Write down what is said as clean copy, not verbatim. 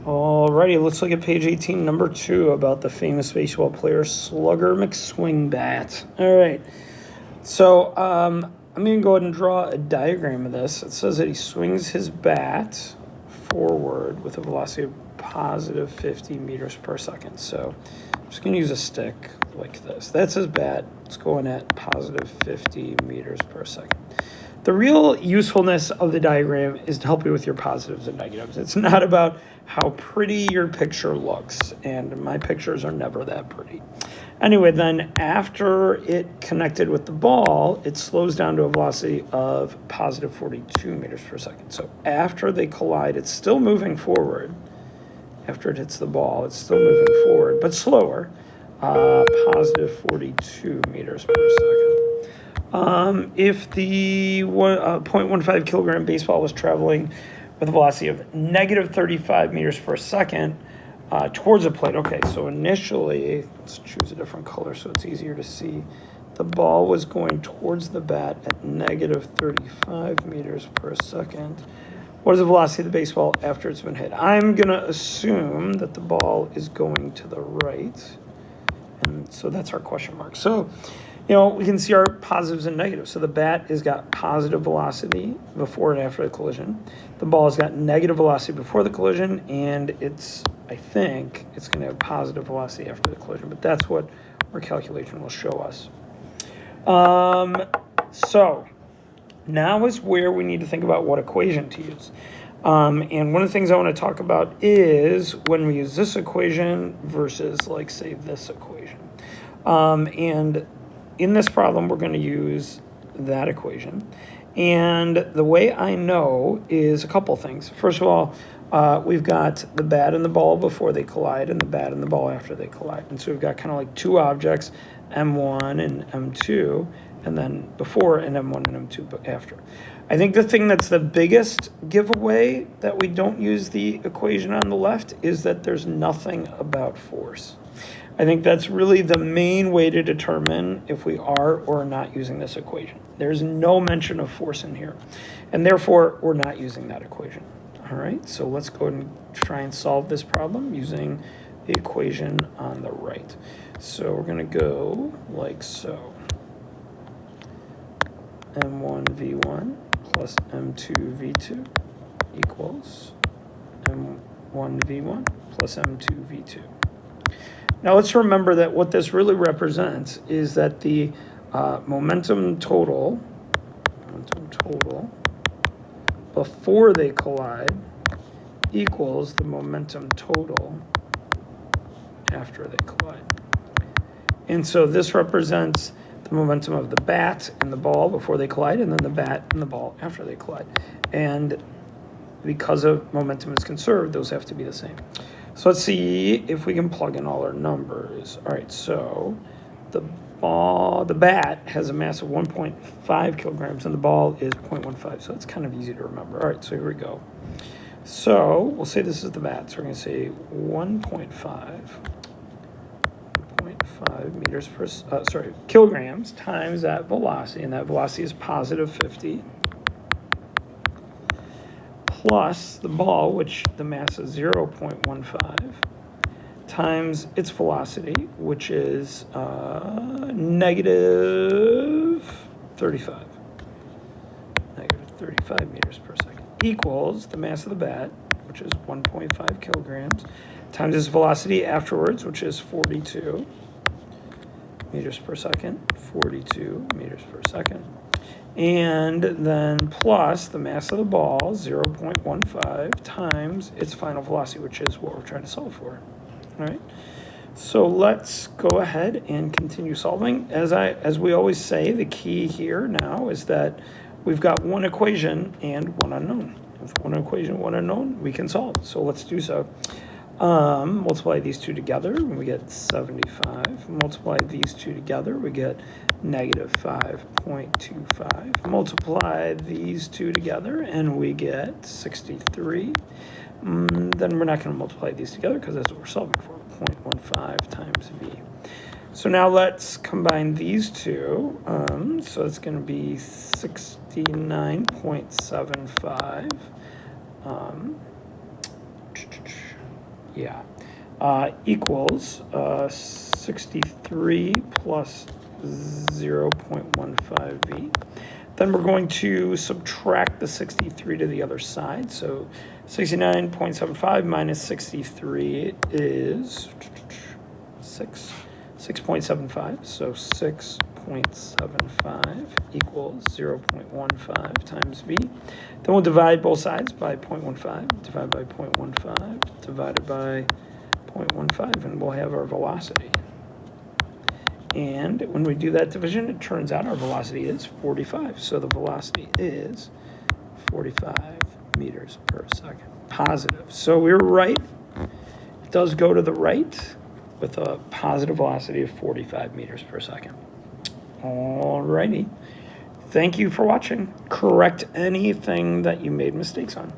Alrighty, let's look at page 18, number 2, about the famous baseball player Slugger McSwingbat. Alright, so I'm going to go ahead and draw a diagram of this. It says that he swings his bat forward with a velocity of positive 50 meters per second. So I'm just going to use a stick like this. That's his bat. It's going at positive 50 meters per second. The real usefulness of the diagram is to help you with your positives and negatives. It's not about how pretty your picture looks, and my pictures are never that pretty. Anyway, then after it connected with the ball, it slows down to a velocity of positive 42 meters per second. So after they collide, it's still moving forward. After it hits the ball, it's still moving forward, but slower, positive 42 meters per second. If the 0.15 kilogram baseball was traveling with a velocity of negative 35 meters per second towards the plate. Okay, so initially, let's choose a different color so it's easier to see. The ball was going towards the bat at negative 35 meters per second. What is the velocity of the baseball after it's been hit? I'm going to assume that the ball is going to the right. And so that's our question mark. So, we can see our positives and negatives. So the bat has got positive velocity before and after the collision. The ball has got negative velocity before the collision, and I think it's going to have positive velocity after the collision. But that's what our calculation will show us. So now is where we need to think about what equation to use. And one of the things I want to talk about is when we use this equation versus, like, say, this equation. And in this problem, we're going to use that equation. And the way I know is a couple things. First of all, we've got the bat and the ball before they collide and the bat and the ball after they collide. And so we've got kind of like two objects, M1 and M2, and then before and M1 and M2 after. I think the thing that's the biggest giveaway that we don't use the equation on the left is that there's nothing about force. I think that's really the main way to determine if we are or are not using this equation. There's no mention of force in here, and therefore we're not using that equation. All right, so let's go ahead and try and solve this problem using the equation on the right. So we're going to go like so. M1 V1 plus M2 V2 equals M1 V1 plus M2 V2. Now let's remember that what this really represents is that the momentum total before they collide equals the momentum total after they collide. And so this represents the momentum of the bat and the ball before they collide, and then the bat and the ball after they collide. And because of momentum is conserved, those have to be the same. So let's see if we can plug in all our numbers. All right, so the bat has a mass of 1.5 kilograms, and the ball is 0.15, so it's kind of easy to remember. All right, so here we go. So we'll say this is the bat, so we're going to say 1.5 meters per, kilograms times that velocity, and that velocity is positive 50, plus the ball, which the mass is 0.15, times its velocity, which is negative 35. Negative 35 meters per second equals the mass of the bat, which is 1.5 kilograms, times its velocity afterwards, which is 42 meters per second, 42 meters per second. And then plus the mass of the ball, 0.15, times its final velocity, which is what we're trying to solve for. All right. So let's go ahead and continue solving. As we always say, the key here now is that we've got one equation and one unknown. With one equation, one unknown, we can solve. So let's do so. Multiply these two together, and we get 75. Multiply these two together, we get negative 5.25. Multiply these two together, and we get 63. Then we're not going to multiply these together because that's what we're solving for, 0.15 times v. So now let's combine these two. So it's going to be 69.75. Yeah. Equals 63 plus 0.15 V. Then we're going to subtract the 63 to the other side. So 69.75 minus 63 is 6.75. So 6.75 equals 0.15 times V. Then we'll divide both sides by 0.15, divide by 0.15, divided by 0.15, and we'll have our velocity. And when we do that division, it turns out our velocity is 45. So the velocity is 45 meters per second. Positive. So we were right. It does go to the right with a positive velocity of 45 meters per second. All righty. Thank you for watching. Correct anything that you made mistakes on.